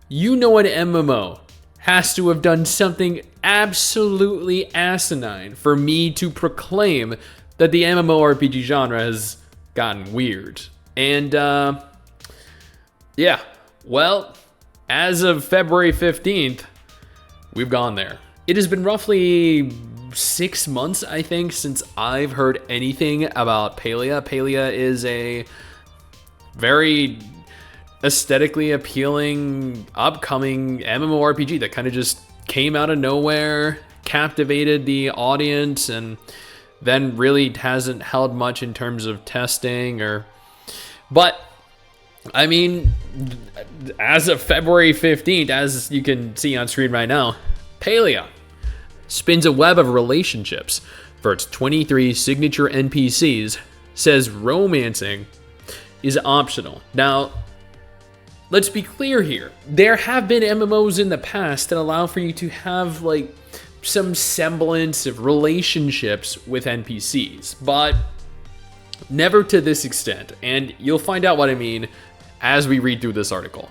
You know an MMO has to have done something absolutely asinine for me to proclaim that the MMORPG genre has gotten weird. And, yeah, well, as of February 15th, we've gone there. It has been roughly 6 months, I think, since I've heard anything about Palia. Palia is a very aesthetically appealing, upcoming MMORPG that kind of just came out of nowhere, captivated the audience, and then really hasn't held much in terms of testing but I mean, as of February 15th, as you can see on screen right now, Palia spins a web of relationships for its 23 signature NPCs, says romancing is optional. Now, let's be clear here. There have been MMOs in the past that allow for you to have like some semblance of relationships with NPCs, but never to this extent. And you'll find out what I mean as we read through this article.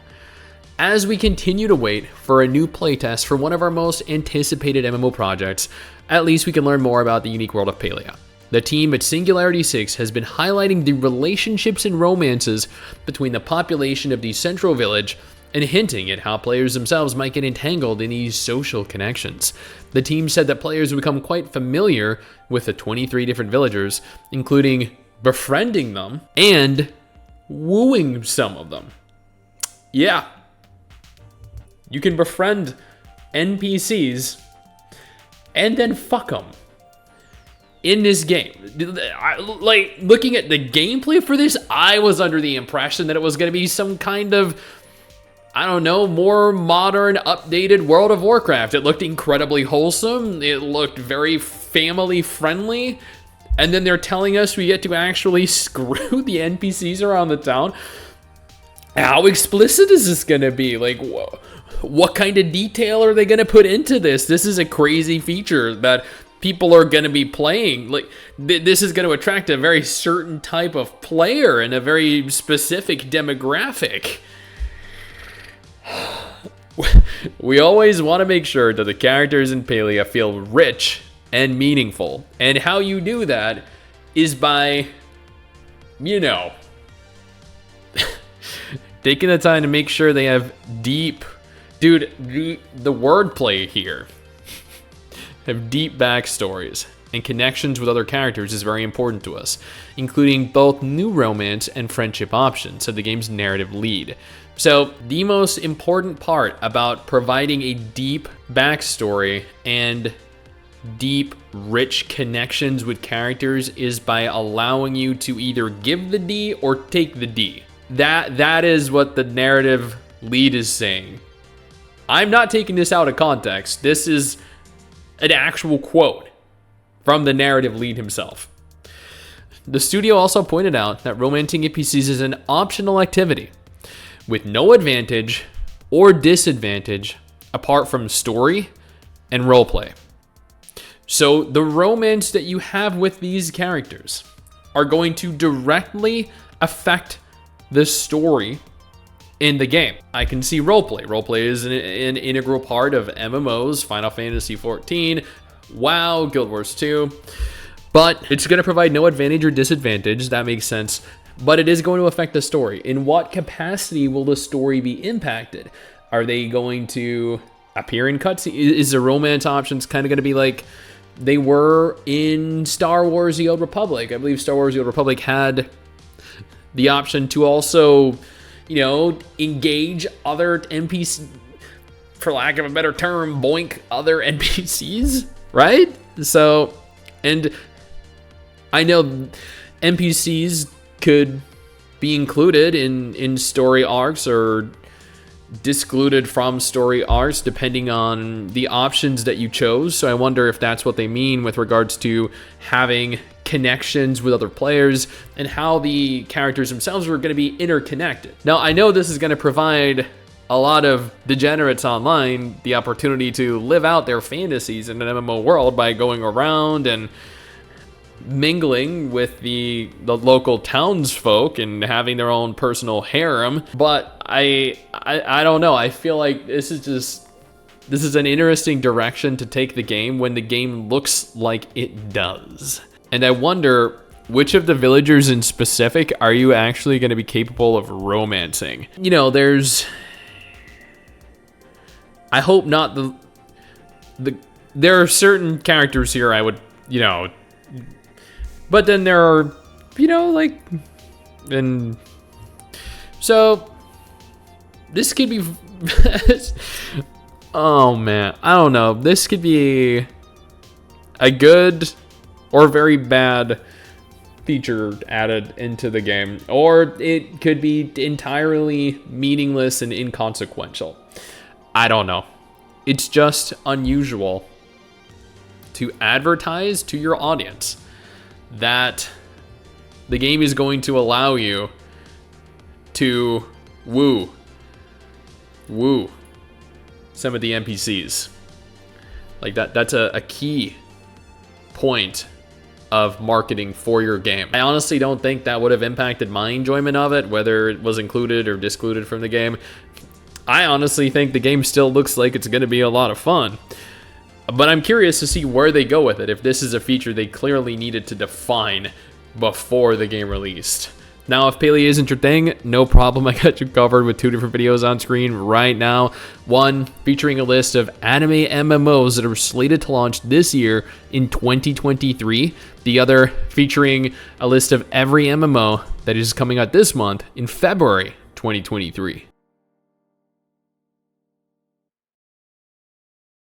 As we continue to wait for a new playtest for one of our most anticipated MMO projects, at least we can learn more about the unique world of Palia. The team at Singularity 6 has been highlighting the relationships and romances between the population of the central village and hinting at how players themselves might get entangled in these social connections. The team said that players would become quite familiar with the 23 different villagers, including befriending them and wooing some of them. Yeah. You can befriend NPCs and then fuck them in this game. Like, looking at the gameplay for this, I was under the impression that it was going to be some kind of, I don't know, more modern, updated World of Warcraft. It looked incredibly wholesome. It looked very family friendly. And then they're telling us we get to actually screw the NPCs around the town. How explicit is this going to be? Like, what kind of detail are they going to put into this? This is a crazy feature that people are going to be playing. Like, this is going to attract a very certain type of player and a very specific demographic. We always want to make sure that the characters in Palia feel rich and meaningful. And how you do that is by, you know, taking the time to make sure they have deep, dude, the wordplay here, have deep backstories and connections with other characters is very important to us, including both new romance and friendship options, said the game's narrative lead. So the most important part about providing a deep backstory and deep, rich connections with characters is by allowing you to either give the D or take the D. That is what the narrative lead is saying. I'm not taking this out of context. This is an actual quote from the narrative lead himself. The studio also pointed out that romancing NPCs is an optional activity with no advantage or disadvantage apart from story and roleplay. So the romance that you have with these characters are going to directly affect the story in the game. I can see roleplay. Roleplay is an integral part of MMOs, Final Fantasy XIV, WoW, Guild Wars 2. But it's going to provide no advantage or disadvantage. That makes sense. But it is going to affect the story. In what capacity will the story be impacted? Are they going to appear in cutscenes? Is the romance options kind of going to be like they were in Star Wars The Old Republic? I believe Star Wars The Old Republic had the option to also, you know, engage other NPCs, for lack of a better term, boink other NPCs, right? So, and I know NPCs could be included in story arcs or discluded from story arcs depending on the options that you chose. So I wonder if that's what they mean with regards to having connections with other players and how the characters themselves are going to be interconnected. Now, I know this is going to provide a lot of degenerates online the opportunity to live out their fantasies in an MMO world by going around and mingling with the local townsfolk and having their own personal harem. But I don't know. I feel like this is an interesting direction to take the game when the game looks like it does. And I wonder, which of the villagers in specific are you actually going to be capable of romancing? You know, I hope not there are certain characters here I would, you know, but then there are, you know, like, and so this could be, oh man, I don't know. This could be a good or very bad feature added into the game, or it could be entirely meaningless and inconsequential. I don't know. It's just unusual to advertise to your audience that the game is going to allow you to woo some of the NPCs. Like that's a key point of marketing for your game. I honestly don't think that would have impacted my enjoyment of it, whether it was included or discluded from the game. I honestly think the game still looks like it's going to be a lot of fun. But I'm curious to see where they go with it, if this is a feature they clearly needed to define before the game released. Now, if Palia isn't your thing, no problem. I got you covered with 2 different videos on screen right now. One featuring a list of anime MMOs that are slated to launch this year in 2023. The other featuring a list of every MMO that is coming out this month in February 2023.